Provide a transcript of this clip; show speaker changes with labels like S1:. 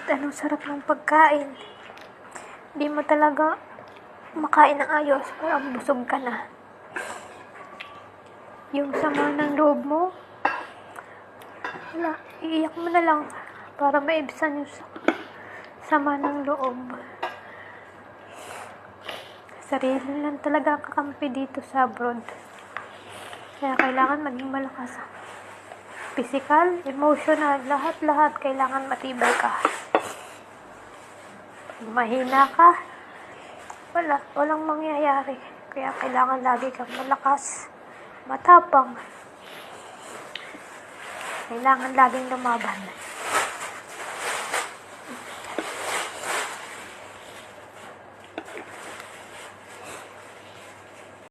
S1: kahit anong sarap ng pagkain, di mo talaga makain ng ayos, parang busog ka na. Yung sama ng loob mo, wala, iiyak mo na lang para maibsan yung sama ng loob. Sarili lang talaga ang kakampi dito sa abroad. Kaya kailangan maging malakas. Physical, emotional, lahat-lahat kailangan matibay ka. Pag mahina ka, walang mangyayari. Kaya kailangan lagi kang malakas, matapang. Kailangan laging lumaban.